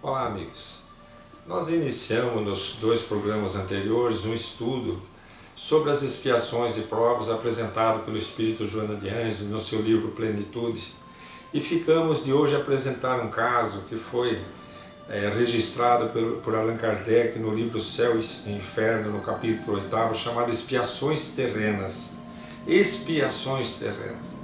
Olá, amigos. Nós iniciamos nos 2 programas anteriores um estudo sobre as expiações e provas apresentado pelo Espírito Joana de Ângeles no seu livro Plenitude, e ficamos de hoje a apresentar um caso que foi registrado por Allan Kardec no livro Céu e Inferno, no capítulo 8º, chamado Expiações Terrenas. Expiações terrenas.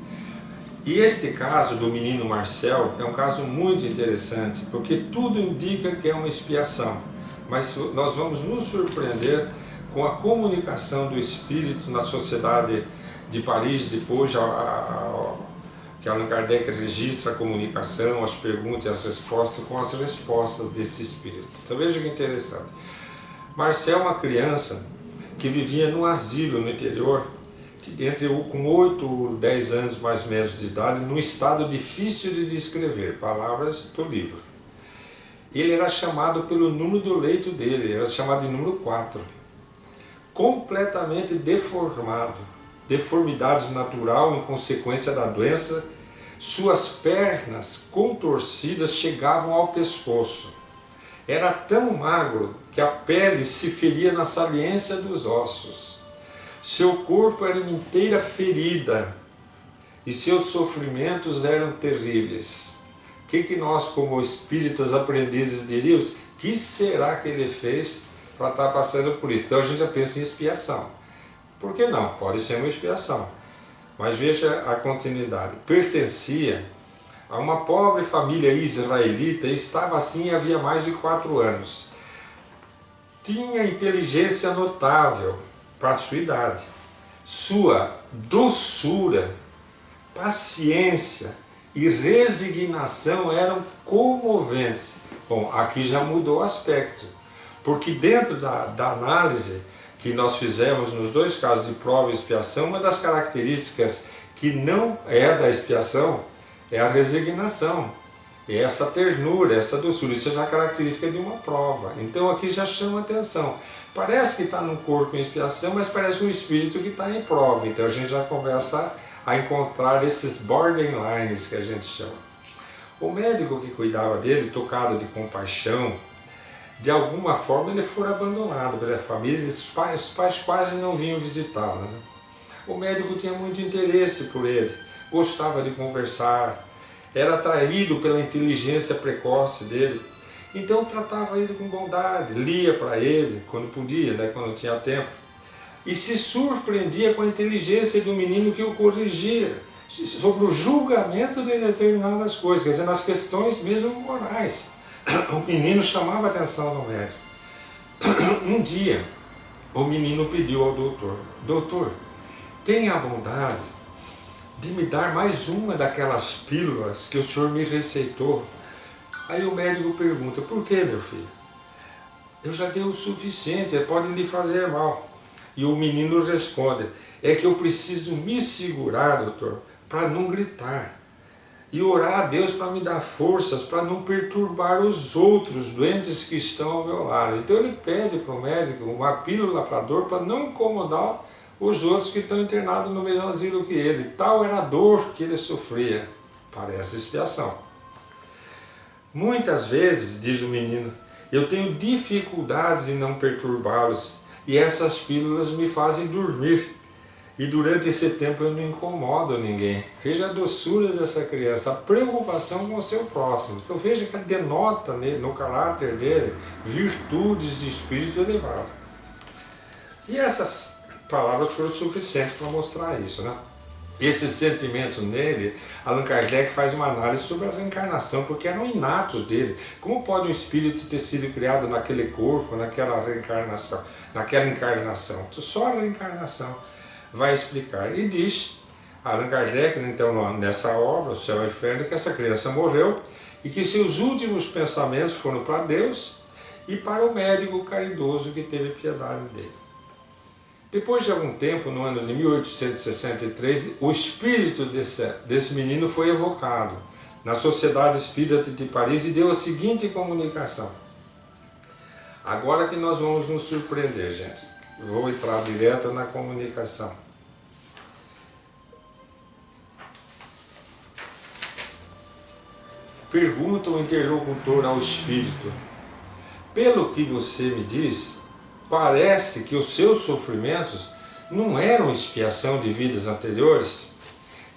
E este caso do menino Marcel é um caso muito interessante, porque tudo indica que é uma expiação, mas nós vamos nos surpreender com a comunicação do Espírito na Sociedade de Paris, depois que Allan Kardec registra a comunicação, as perguntas e as respostas, com as respostas desse Espírito. Então veja que interessante. Marcel é uma criança que vivia num asilo no interior, com 8 ou 10 anos mais ou menos de idade, num estado difícil de descrever, palavras do livro. Ele era chamado pelo número do leito dele, era chamado de número 4. Completamente deformado, deformidade natural em consequência da doença, suas pernas contorcidas chegavam ao pescoço. Era tão magro que a pele se feria na saliência dos ossos. Seu corpo era uma inteira ferida e seus sofrimentos eram terríveis. O que nós, como espíritas aprendizes, diríamos? Que será que ele fez para estar passando por isso? Então a gente já pensa em expiação. Por que não? Pode ser uma expiação. Mas veja a continuidade. Pertencia a uma pobre família israelita e estava assim havia mais de 4 anos. Tinha inteligência notável para a sua idade. Sua doçura, paciência e resignação eram comoventes. Bom, aqui já mudou o aspecto, porque dentro da análise que nós fizemos nos 2 casos de prova e expiação, uma das características que não é da expiação é a resignação, é essa ternura, essa doçura. Isso é já característica de uma prova. Então aqui já chama atenção. Parece que está num corpo em expiação, mas parece um espírito que está em prova. Então a gente já começa a encontrar esses borderlines que a gente chama. O médico que cuidava dele, tocado de compaixão, de alguma forma ele foi abandonado pela família, os pais quase não vinham visitá-lo, né? O médico tinha muito interesse por ele, gostava de conversar, era atraído pela inteligência precoce dele, então tratava ele com bondade, lia para ele quando podia, né, quando tinha tempo, e se surpreendia com a inteligência do menino que o corrigia sobre o julgamento de determinadas coisas, quer dizer, nas questões mesmo morais. O menino chamava a atenção do médico. Um dia, o menino pediu ao doutor: doutor, tenha a bondade de me dar mais uma daquelas pílulas que o senhor me receitou. Aí o médico pergunta: por que, meu filho? Eu já dei o suficiente, pode lhe fazer mal. E o menino responde: é que eu preciso me segurar, doutor, para não gritar. E orar a Deus para me dar forças, para não perturbar os outros doentes que estão ao meu lado. Então ele pede para o médico uma pílula para dor, para não incomodar os outros que estão internados no mesmo asilo que ele. Tal era a dor que ele sofria. Parece expiação. Muitas vezes, diz o menino, eu tenho dificuldades em não perturbá-los, e essas pílulas me fazem dormir. E durante esse tempo eu não incomodo ninguém. Veja a doçura dessa criança, a preocupação com o seu próximo. Então veja que ela denota no caráter dele virtudes de espírito elevado. E essas palavras foram suficientes para mostrar isso, né? Esses sentimentos nele, Allan Kardec faz uma análise sobre a reencarnação, porque eram inatos dele. Como pode um espírito ter sido criado naquele corpo, naquela reencarnação, naquela encarnação? Só a reencarnação vai explicar. E diz Allan Kardec, então, nessa obra, O Céu e o Inferno, que essa criança morreu e que seus últimos pensamentos foram para Deus e para o médico caridoso que teve piedade dele. Depois de algum tempo, no ano de 1863, o espírito desse menino foi evocado na Sociedade Espírita de Paris e deu a seguinte comunicação. Agora que nós vamos nos surpreender, gente. Vou entrar direto na comunicação. pergunta o interlocutor ao espírito: pelo que você me diz, parece que os seus sofrimentos não eram expiação de vidas anteriores?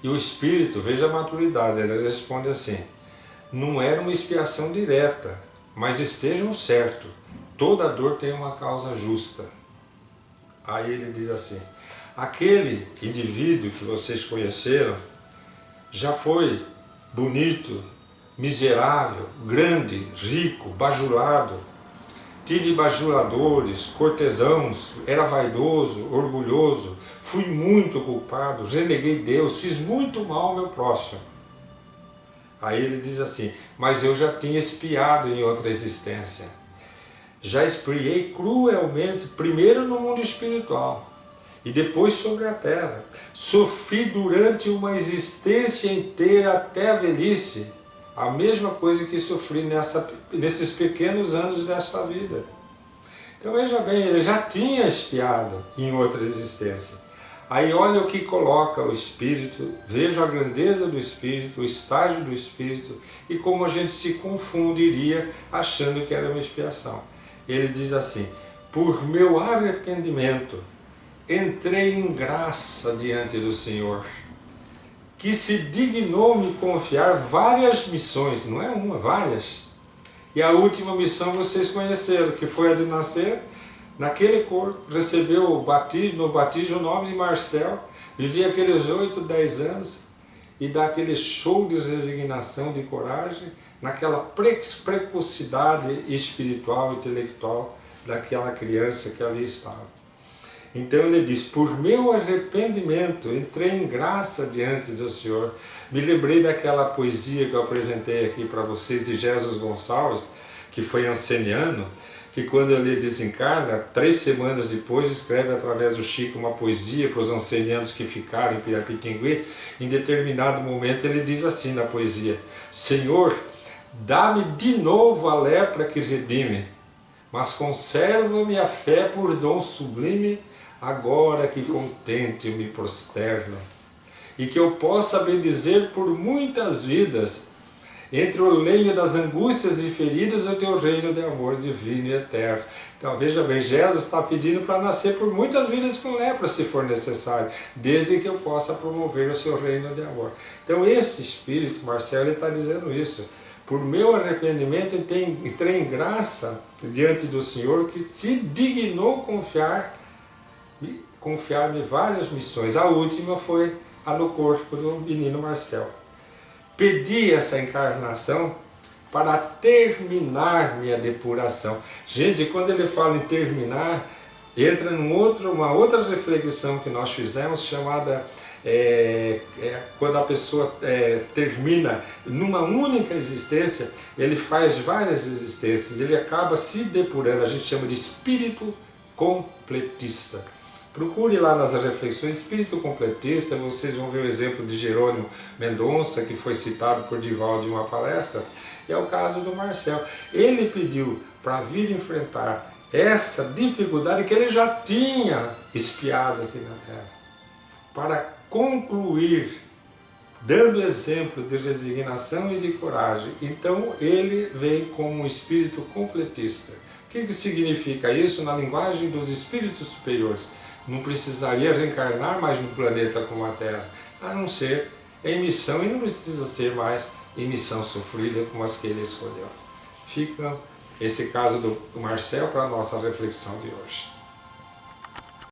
E o espírito, veja a maturidade, ele responde assim: não era uma expiação direta, mas estejam certos, toda dor tem uma causa justa. Aí ele diz assim: aquele indivíduo que vocês conheceram já foi bonito, miserável, grande, rico, bajulado. Tive bajuladores, cortesãos, era vaidoso, orgulhoso, fui muito culpado, reneguei Deus, fiz muito mal ao meu próximo. Aí ele diz assim: mas eu já tinha expiado em outra existência. Já expiei cruelmente, primeiro no mundo espiritual e depois sobre a terra. Sofri durante uma existência inteira até a velhice, a mesma coisa que sofri nesses pequenos anos desta vida. Então veja bem, ele já tinha expiado em outra existência. Aí olha o que coloca o Espírito, veja a grandeza do Espírito, o estágio do Espírito e como a gente se confundiria achando que era uma expiação. Ele diz assim: por meu arrependimento entrei em graça diante do Senhor, que se dignou me confiar várias missões, não é uma, várias. E a última missão vocês conheceram, que foi a de nascer naquele corpo, recebeu o batismo, o nome de Marcel, vivia aqueles 8, 10 anos e dá aquele show de resignação, de coragem, naquela precocidade espiritual, intelectual daquela criança que ali estava. Então ele diz: por meu arrependimento entrei em graça diante do Senhor. Me lembrei daquela poesia que eu apresentei aqui para vocês de Jesus Gonçalves, que foi anceniano, que quando ele desencarna, 3 semanas depois escreve através do Chico uma poesia para os ancenianos que ficaram em Pirapitingui. Em determinado momento ele diz assim na poesia: Senhor, dá-me de novo a lepra que redime, mas conserva-me a fé por dom sublime, agora que contente eu me prosterno, e que eu possa bendizer por muitas vidas, entre o leio das angústias e feridas, o teu reino de amor divino e eterno. Então veja bem, Jesus está pedindo para nascer por muitas vidas com lepra, se for necessário, desde que eu possa promover o seu reino de amor. Então esse Espírito, Marcel, ele está dizendo isso: por meu arrependimento entrei em graça diante do Senhor, que se dignou confiar-me várias missões. A última foi a no corpo do menino Marcel. Pedi essa encarnação para terminar minha depuração. Gente, quando ele fala em terminar, entra uma outra reflexão que nós fizemos, chamada quando a pessoa termina numa única existência, ele faz várias existências, ele acaba se depurando, a gente chama de espírito completista. Procure lá nas reflexões espírito completista, vocês vão ver o exemplo de Jerônimo Mendonça, que foi citado por Divaldo em uma palestra, e é o caso do Marcel. Ele pediu para vir enfrentar essa dificuldade que ele já tinha expiado aqui na Terra, para concluir, dando exemplo de resignação e de coragem. Então ele vem como um espírito completista. O que significa isso na linguagem dos espíritos superiores? Não precisaria reencarnar mais no planeta como a Terra, a não ser em missão, e não precisa ser mais em missão sofrida como as que ele escolheu. Fica esse caso do Marcel para a nossa reflexão de hoje.